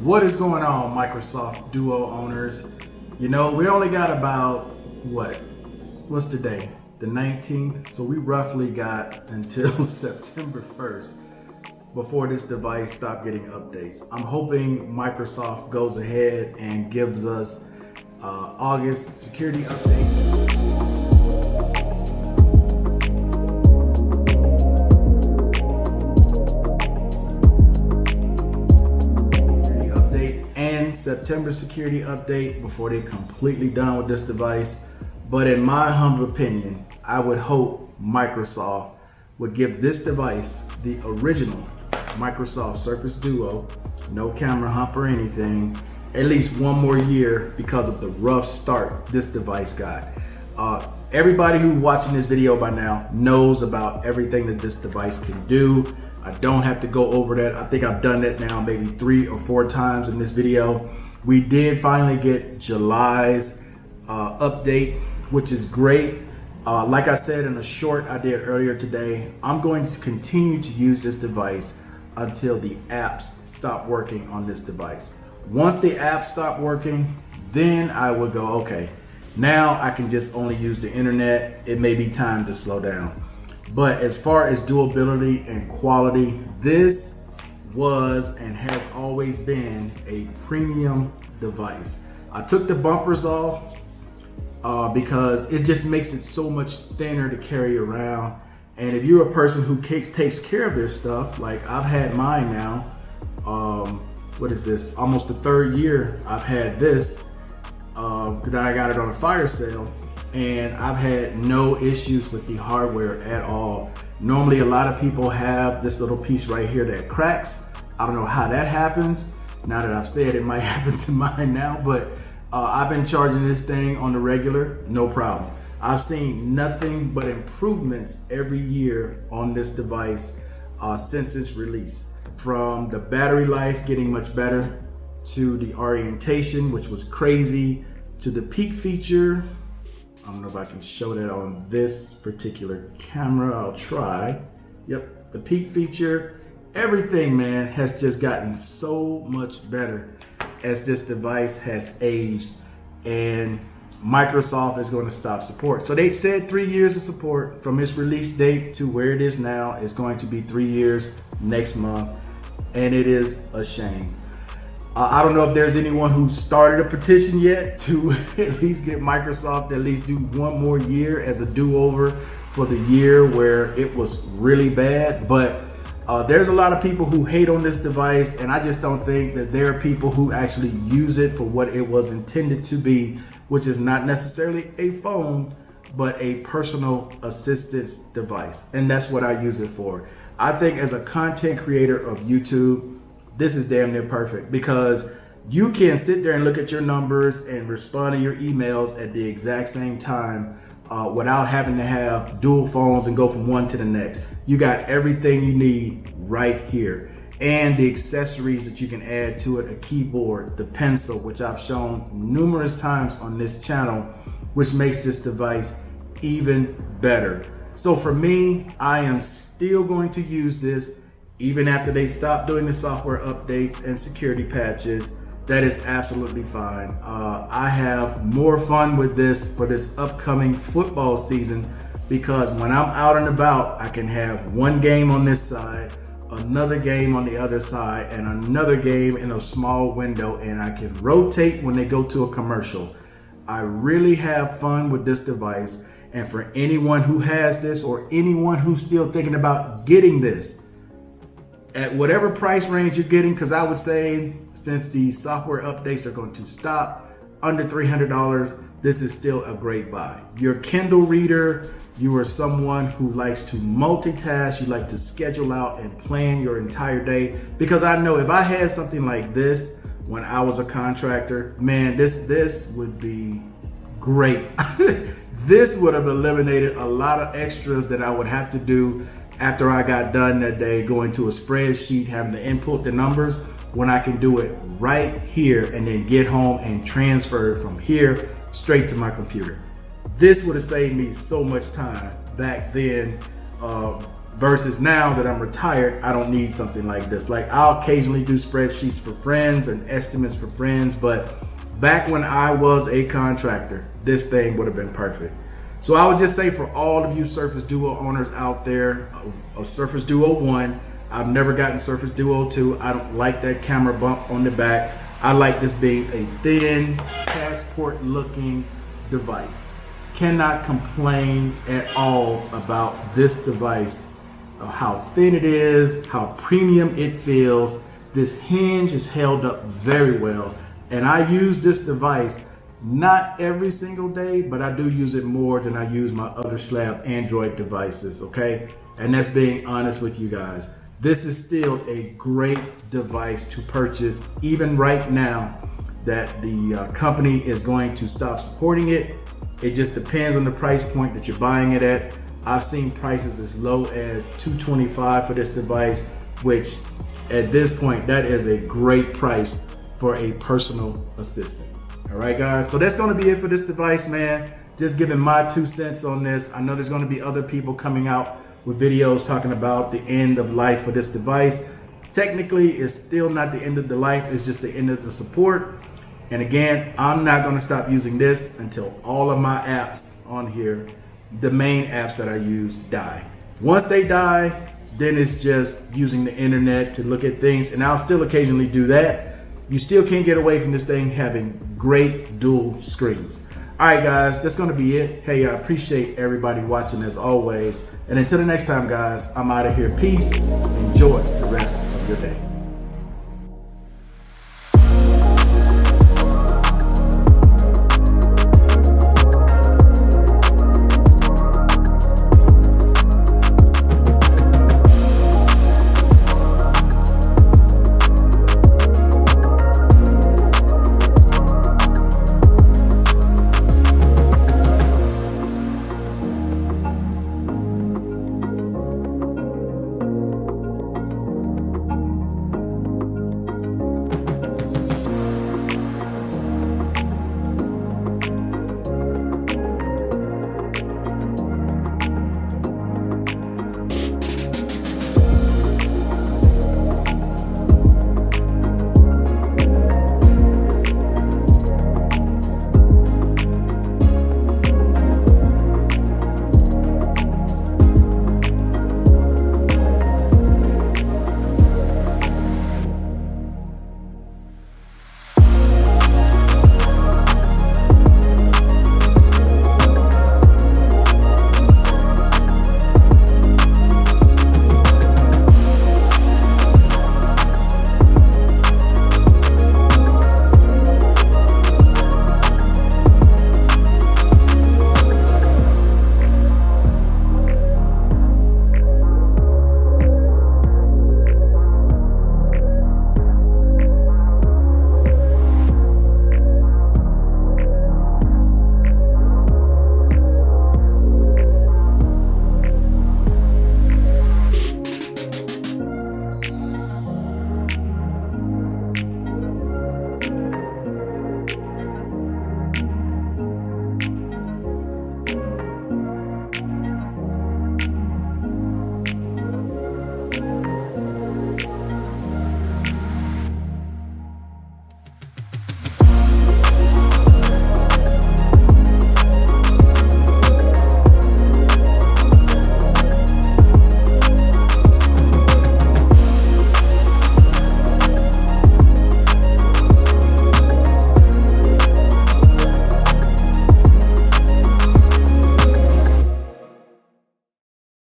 What is going on, Microsoft Duo owners? You know, we only got about, what's the day? The 19th. So we roughly got until September 1st before this device stopped getting updates. I'm hoping Microsoft goes ahead and gives us August security update. September security update before they're completely done with this device. But in my humble opinion, I would hope Microsoft would give this device, the original Microsoft Surface Duo, no camera hump or anything, at least one more year because of the rough start this device got. Everybody who's watching this video by now knows about everything that this device can do. I don't have to go over that. I think I've done that now maybe 3 or 4 times in this video. We did finally get July's update, which is great. Like I said in a short I did earlier today, I'm going to continue to use this device until the apps stop working on this device. Once the apps stop working, then I would go, okay, now I can just only use the internet. It may be time to slow down. But as far as durability and quality, this was and has always been a premium device. I took the bumpers off because it just makes it so much thinner to carry around. And if you're a person who takes care of their stuff, like I've had mine now, what is this? Almost the 3rd year I've had this. Because I got it on a fire sale, and I've had no issues with the hardware at all. Normally a lot of people have this little piece right here that cracks. I don't know how that happens. Now that I've said it might happen to mine now, but I've been charging this thing on the regular, no problem. I've seen nothing but improvements every year on this device since its release. From the battery life getting much better, to the orientation, which was crazy, to the peak feature. I don't know if I can show that on this particular camera. I'll try. Yep, the peak feature, everything, man, has just gotten so much better as this device has aged, and Microsoft is going to stop support. So they said 3 years of support from its release date to where it is now. It's going to be 3 years next month, and it is a shame. I don't know if there's anyone who started a petition yet to at least get Microsoft to at least do one more year as a do-over for the year where it was really bad. But there's a lot of people who hate on this device, and I just don't think that there are people who actually use it for what it was intended to be, which is not necessarily a phone, but a personal assistance device. And that's what I use it for. I think as a content creator of YouTube, this is damn near perfect, because you can sit there and look at your numbers and respond to your emails at the exact same time without having to have dual phones and go from one to the next. You got everything you need right here, and the accessories that you can add to it, a keyboard, the pencil, which I've shown numerous times on this channel, which makes this device even better. So for me, I am still going to use this even after they stop doing the software updates and security patches. That is absolutely fine. I have more fun with this for this upcoming football season, because when I'm out and about, I can have one game on this side, another game on the other side, and another game in a small window, and I can rotate when they go to a commercial. I really have fun with this device, and for anyone who has this or anyone who's still thinking about getting this, at whatever price range you're getting, because I would say since the software updates are going to stop, under $300, this is still a great buy. You're a Kindle reader, you are someone who likes to multitask, you like to schedule out and plan your entire day, because I know if I had something like this when I was a contractor, man, this would be great. This would have eliminated a lot of extras that I would have to do after I got done that day, going to a spreadsheet, having to input the numbers, when I can do it right here and then get home and transfer it from here straight to my computer. This would have saved me so much time back then Versus now that I'm retired, I don't need something like this. Like, I'll occasionally do spreadsheets for friends and estimates for friends, but back when I was a contractor, this thing would have been perfect. So I would just say, for all of you Surface Duo owners out there, a Surface Duo 1, I've never gotten Surface Duo 2. I don't like that camera bump on the back. I like this being a thin, passport looking device. Cannot complain at all about this device, how thin it is, how premium it feels. This hinge is held up very well. And I use this device not every single day, but I do use it more than I use my other slab Android devices, okay? And that's being honest with you guys. This is still a great device to purchase, even right now that the company is going to stop supporting it. It just depends on the price point that you're buying it at. I've seen prices as low as $225 for this device, which at this point, that is a great price for a personal assistant. All right, guys, so that's going to be it for this device, man. Just giving my 2 cents on this. I know there's going to be other people coming out with videos talking about the end of life for this device. Technically, it's still not the end of the life. It's just the end of the support. And again, I'm not going to stop using this until all of my apps on here, the main apps that I use, die. Once they die, then it's just using the internet to look at things, and I'll still occasionally do that. You still can't get away from this thing having great dual screens. All right, guys, that's going to be it. Hey, I appreciate everybody watching as always. And until the next time, guys, I'm out of here. Peace. Enjoy the rest of your day.